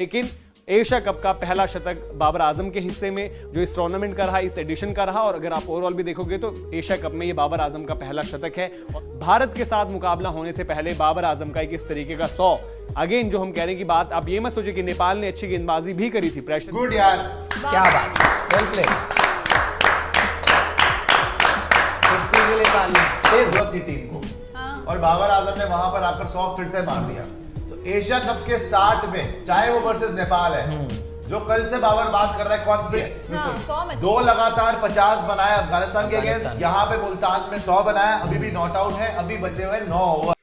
लेकिन Asia cup का पहला शतक बाबर आजम के हिस्से में जो इस टूर्नामेंट का रहा, इस एडिशन का रहा, और अगर आप ओवरऑल भी देखोगे तो एशिया कप में ये बाबर आजम का पहला शतक है। भारत के साथ मुकाबला होने से पहले बाबर आजम का एक इस तरीके का 100 अगेन जो हम कह रहे हैं कि बात, आप ये मत सोचिए कि नेपाल ने अच्छी गेंदबाजी भी करी थी, प्रेशर गुड यार, क्या बात, वेल प्ले, तेज बहुत थी टीम को और बाबर आजम ने वहां पर आकर 100 फिर से मार दिया। तो एशिया कप के स्टार्ट में चाहे वो वर्सेस नेपाल है, जो कल से बाबर बात कर रहा है कॉन्फिडेंट, 2 लगातार 50 बनाया अफगानिस्तान के अगेंस्ट, यहाँ पे मुल्तान में 100 बनाया, अभी भी नॉट आउट है, अभी बचे हुए 9 ओवर।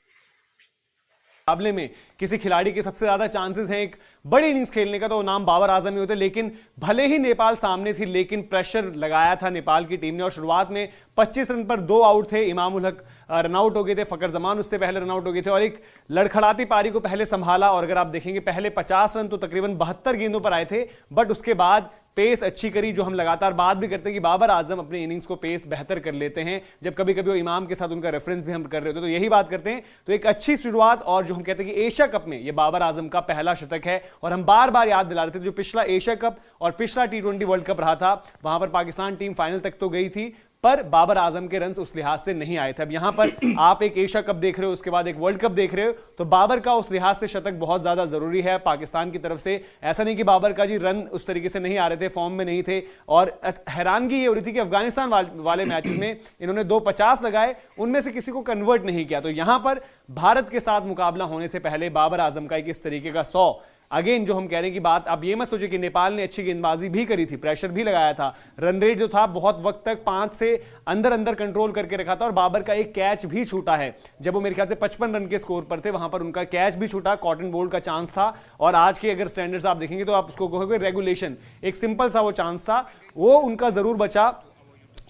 मुकाबले में किसी खिलाड़ी के सबसे ज्यादा चांसेस हैं एक बड़ी इनिंग्स खेलने का, तो नाम बाबर आजम ही होते। लेकिन भले ही नेपाल सामने थी, लेकिन प्रेशर लगाया था नेपाल की टीम ने, और शुरुआत में 25 रन पर 2 आउट थे। इमाम उल हक रनआउट हो गए थे, फकर जमान उससे पहले रनआउट हो गए थे, और एक लड़खड़ाती पारी को पहले संभाला। और अगर आप देखेंगे पहले 50 रन तो तकरीबन 72 गेंदों पर आए थे, बट उसके बाद पेस अच्छी करी, जो हम लगातार बात भी करते हैं कि बाबर आजम अपने इनिंग्स को पेस बेहतर कर लेते हैं, जब कभी कभी वो इमाम के साथ उनका रेफरेंस भी हम कर रहे होते, तो यही बात करते हैं। तो एक अच्छी शुरुआत, और जो हम कहते हैं कि एशिया कप में ये बाबर आजम का पहला शतक है। और हम बार बार याद दिला रहे थे, जो पिछला एशिया कप और पिछला T20 वर्ल्ड कप रहा था, वहां पर पाकिस्तान टीम फाइनल तक तो गई थी, पर बाबर आजम के रन्स उस लिहाज से नहीं आए थे। अब यहां पर आप एक एशिया कप देख रहे हो, उसके बाद एक वर्ल्ड कप देख रहे हो, तो बाबर का उस लिहाज से शतक बहुत ज्यादा जरूरी है पाकिस्तान की तरफ से। ऐसा नहीं कि बाबर का जी रन उस तरीके से नहीं आ रहे थे, फॉर्म में नहीं थे, और हैरानगी ये हो रही थी कि अफगानिस्तान वाले मैचेस में इन्होंने 250 लगाए, उनमें से किसी को कन्वर्ट नहीं किया। तो यहां पर भारत के साथ मुकाबला होने से पहले बाबर आजम का एक इस तरीके का 100 अगेन जो हम कह रहे हैं कि बात, आप ये मत सोचिए कि नेपाल ने अच्छी गेंदबाजी भी करी थी, प्रेशर भी लगाया था, रन रेट जो था बहुत वक्त तक 5 से अंदर कंट्रोल करके रखा था, और बाबर का एक कैच भी छूटा है जब वो मेरे ख्याल से 55 रन के स्कोर पर थे, वहां पर उनका कैच भी छूटा, कॉटन बोल्ट का चांस था। और आज के अगर स्टैंडर्ड्स आप देखेंगे तो आप उसको कहोगे रेगुलेशन, एक सिंपल सा वो चांस था, वो उनका जरूर बचा।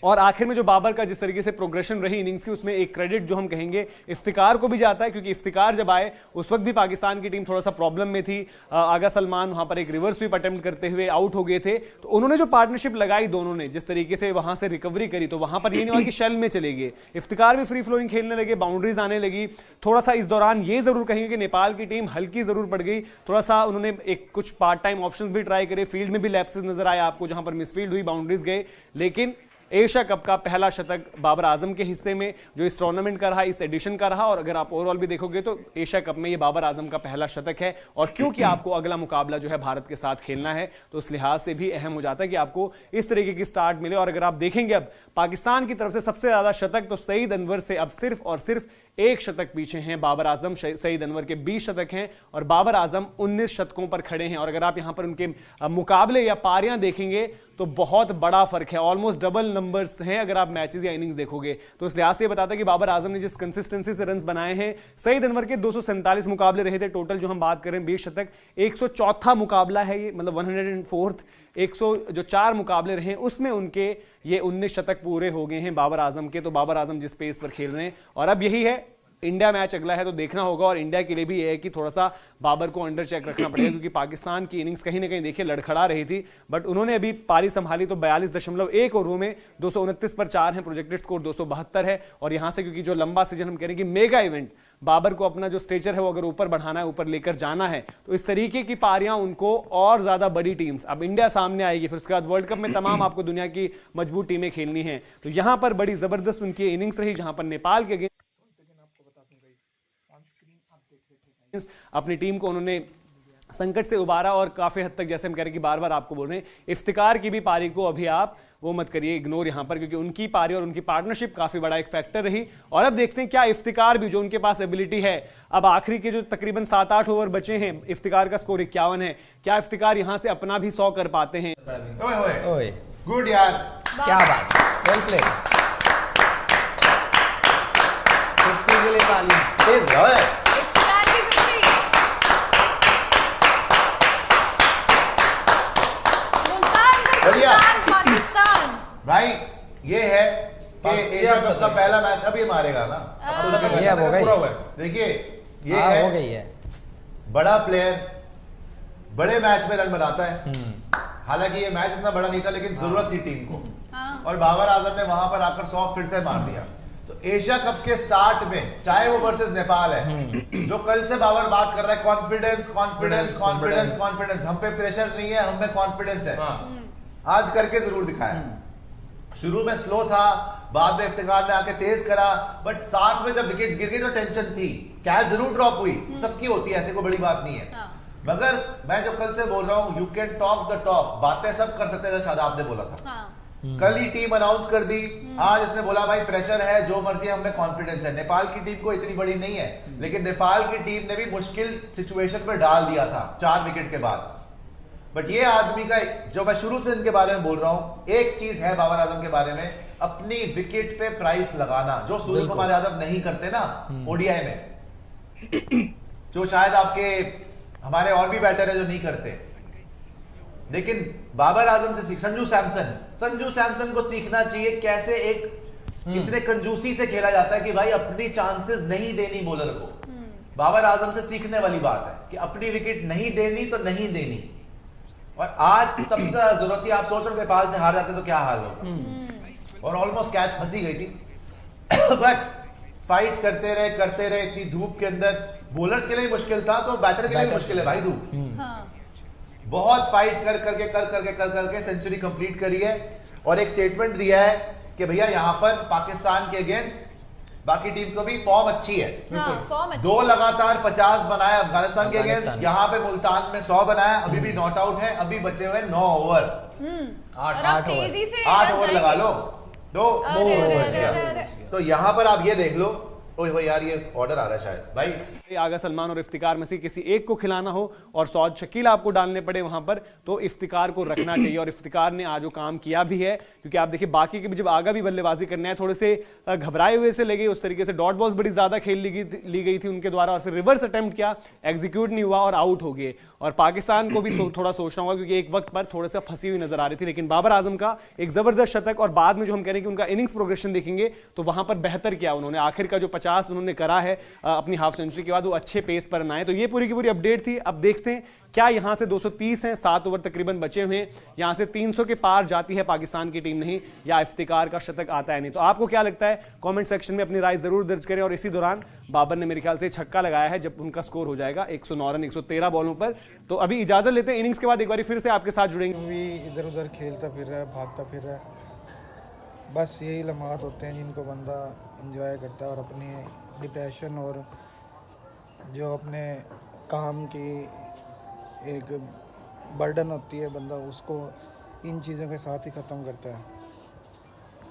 और आखिर में जो बाबर का जिस तरीके से प्रोग्रेशन रही इनिंग्स की, उसमें एक क्रेडिट जो हम कहेंगे इफ्तिकार को भी जाता है, क्योंकि इफ्तिकार जब आए उस वक्त भी पाकिस्तान की टीम थोड़ा सा प्रॉब्लम में थी। आगा सलमान वहां पर एक रिवर्स स्वीप अटेम्प्ट करते हुए आउट हो गए थे, तो उन्होंने जो पार्टनरशिप लगाई दोनों ने, जिस तरीके से वहां से रिकवरी करी, तो वहां पर ये नहीं हुआ कि शेल में चले गए, इफ्तिकार भी फ्री फ्लोइंग खेलने लगे, बाउंड्रीज आने लगी। थोड़ा सा इस दौरान ये जरूर कहेंगे कि नेपाल की टीम हल्की जरूर पड़ गई, थोड़ा सा उन्होंने एक कुछ पार्ट टाइम ऑप्शंस भी ट्राई करे, फील्ड में भी लैप्सेस नजर आए आपको, जहां पर मिसफील्ड हुई, बाउंड्रीज गए। लेकिन एशिया कप का पहला शतक बाबर आजम के हिस्से में जो इस टूर्नामेंट का रहा, इस एडिशन का रहा, और अगर आप ओवरऑल भी देखोगे तो एशिया कप में ये बाबर आजम का पहला शतक है। और क्योंकि आपको अगला मुकाबला जो है भारत के साथ खेलना है, तो उस लिहाज से भी अहम हो जाता है कि आपको इस तरीके की स्टार्ट मिले। और अगर आप देखेंगे अब पाकिस्तान की तरफ से सबसे ज्यादा शतक तो सईद अनवर से अब सिर्फ और सिर्फ 1 शतक पीछे हैं बाबर आजम। सईद अनवर के 20 शतक हैं और बाबर आजम 19 शतकों पर खड़े हैं। और अगर आप यहां पर उनके मुकाबले या पारियां देखेंगे तो बहुत बड़ा फर्क है, ऑलमोस्ट डबल नंबर्स हैं अगर आप मैचेस या इनिंग्स देखोगे। तो इस लिहाज से बताता है कि बाबर आजम ने जिस कंसिस्टेंसी से रन्स बनाए हैं, सईद अनवर के 247 मुकाबले रहे थे टोटल, जो हम बात करें 20 शतक, 104वां मुकाबला है ये, मतलब 104th, 100 जो 4 मुकाबले रहे उसमें उनके ये 19 शतक पूरे हो गए हैं बाबर आजम के। तो बाबर आजम जिस पेस पर खेल रहे हैं, और अब यही है इंडिया मैच अगला है तो देखना होगा, और इंडिया के लिए भी यह है कि थोड़ा सा बाबर को अंडर चेक रखना पड़ेगा, क्योंकि पाकिस्तान की इनिंग्स कहीं ना कहीं देखिए लड़खड़ा रही थी, बट उन्होंने अभी पारी संभाली तो 42.1 ओवरों में 229 पर 4 हैं, प्रोजेक्टेड स्कोर 272 है। और यहां से क्योंकि जो लंबा सीजन हम कह रहे हैं कि मेगा इवेंट, बाबर को अपना जो स्टेचर है वो अगर ऊपर बढ़ाना है, ऊपर लेकर जाना है, तो इस तरीके की पारियां उनको और ज्यादा बड़ी टीम्स, अब इंडिया सामने आएगी, फिर उसके बाद वर्ल्ड कप में तमाम आपको दुनिया की मजबूत टीमें खेलनी है, तो यहां पर बड़ी जबरदस्त उनकी इनिंग्स रही, जहां पर नेपाल के अपनी टीम को उन्होंने संकट से उबारा, और काफी हद तक जैसे हम कह रहे हैं कि बार बार आपको बोल रहे हैं, इफ्तिकार की भी पारी को अभी आप वो मत करिए इग्नोर यहां पर, क्योंकि उनकी पारी और उनकी पार्टनरशिप काफी बड़ा एक फैक्टर रही। और अब देखते हैं क्या इफ्तिकार भी, जो उनके पास एबिलिटी है, अब आखिरी के जो तकरीबन 7-8 ओवर बचे हैं, इफ्तिकार का स्कोर 51 है, क्या इफ्तिकार यहां से अपना भी 100 कर पाते हैं? गुड यार, क्या बात, वेल प्ले, तेज है भाई। ये है कि एशिया कप का पहला मैच अब ये मारेगा ना, देखिए ये है, हो गई है, बड़ा प्लेयर बड़े मैच में रन बनाता है। हालांकि ये मैच इतना बड़ा नहीं था, लेकिन जरूरत थी टीम को, और बाबर आजम ने वहां पर आकर 100 फिर से मार दिया। तो एशिया कप के स्टार्ट में चाहे वो वर्सेस नेपाल है, जो कल से बाबर बात कर रहा है कॉन्फिडेंस कॉन्फिडेंस कॉन्फिडेंस कॉन्फिडेंस, हम पे प्रेशर नहीं है, हम में कॉन्फिडेंस है, आज करके जरूर दिखाया। शुरू में स्लो था, बाद में इफ्तिखार ने आके तेज करा, बट साथ में जब विकेट्स गिर गई तो टेंशन थी, कैच जरूर ड्रॉप हुई, सबकी होती है, ऐसे कोई बड़ी बात नहीं है। मगर मैं जो कल से बोल रहा हूँ, you can talk the talk, बातें सब कर सकते हैं, शादाब ने बोला था। कल ही टीम अनाउंस कर दी, आज इसने बोला भाई प्रेशर है, जो मर्जी है, हमें कॉन्फिडेंस है। नेपाल की टीम को इतनी बड़ी नहीं है, लेकिन नेपाल की टीम ने भी मुश्किल सिचुएशन में डाल दिया था 4 विकेट के बाद। बट ये आदमी का, जो मैं शुरू से इनके बारे में बोल रहा हूं, एक चीज है बाबर आजम के बारे में, अपनी विकेट पे प्राइस लगाना, जो सूर्य कुमार यादव नहीं करते ना ओडीआई में, जो शायद आपके हमारे और भी बैटर है जो नहीं करते। लेकिन बाबर आजम से सीख, संजू सैमसन को सीखना चाहिए कैसे एक इतने कंजूसी से खेला जाता है कि भाई अपनी चांसेस नहीं देनी बॉलर को। बाबर आजम से सीखने वाली बात है कि अपनी विकेट नहीं देनी तो नहीं देनी। और आज सबसे ज्यादा जरूरत थी, आप सोच रहे नेपाल से हार जाते तो क्या हाल होगा, और ऑलमोस्ट कैच फंसी गई थी। बट फाइट करते रहे इतनी धूप के अंदर, बॉलर्स के लिए मुश्किल था तो बैटर के लिए मुश्किल है भाई धूप। बहुत फाइट कर करके सेंचुरी कंप्लीट करी है, और एक स्टेटमेंट दिया है कि भैया यहाँ पर पाकिस्तान के अगेंस्ट बाकी टीम्स को भी फॉर्म अच्छी है। फॉर्म 2 लगातार 50 बनाया अफगानिस्तान के अगेंस्ट, यहाँ पे मुल्तान में 100 बनाया, अभी भी नॉट आउट है, अभी बचे हुए 9 ओवर, 8 ओवर लगा लो, 2 ओवर। तो यहाँ पर आप ये देख लो, ओए यार ये ऑर्डर आ रहा है शायद भाई, आगा सलमान और इफ्तिकार में से किसी एक को खिलाना हो और सौद शकील आपको डालने पड़े वहां पर, तो इफ्तिकार को रखना चाहिए। और इफ्तिकार ने आज वो काम किया भी है, क्योंकि आप देखिए बाकी के भी जब आगा भी बल्लेबाजी करना है, थोड़े से घबराए हुए से लगे, उस तरीके से डॉट बॉल्स बड़ी ज्यादा खेल ली गई थी उनके द्वारा, और फिर रिवर्स अटेम्प्ट किया, एग्जीक्यूट नहीं हुआ और आउट हो गए। और पाकिस्तान को भी थोड़ा सोचना होगा, क्योंकि एक वक्त पर थोड़ा सा फंसी हुई नजर आ रही थी। लेकिन बाबर आजम का एक जबरदस्त शतक, और बाद में जो हम कह रहे हैं कि उनका इनिंग्स प्रोग्रेशन देखेंगे तो वहां पर बेहतर किया उन्होंने। आखिर का जो 50 उन्होंने करा है अपनी हाफ सेंचुरी के बाद, वो अच्छे पेस पर आए। तो ये पूरी की पूरी अपडेट थी। अब देखते हैं क्या यहां से 230 हैं, 7 ओवर तकरीबन बचे हुए हैं, यहां से 300 के पार जाती है पाकिस्तान की टीम नहीं, या इफ्तिकार का शतक आता है नहीं। तो आपको क्या लगता है, कमेंट सेक्शन में अपनी राय जरूर दर्ज करें। और इसी दौरान बाबर ने मेरे ख्याल से छक्का लगाया है, जब उनका स्कोर हो जाएगा 109 रन 113 बॉलों पर। तो अभी इजाजत लेते हैं, इनिंग्स के बाद एक बार फिर से आपके साथ जुड़ेंगे। भी इधर उधर खेलता फिर रहा है, भागता फिर रहा है, बस यही लम्हात होते हैं जिनको बंदा एंजॉय करता है, और अपनी डिप्रेशन और जो अपने काम की एक बर्डन होती है, बंदा उसको इन चीज़ों के साथ ही ख़त्म करता है।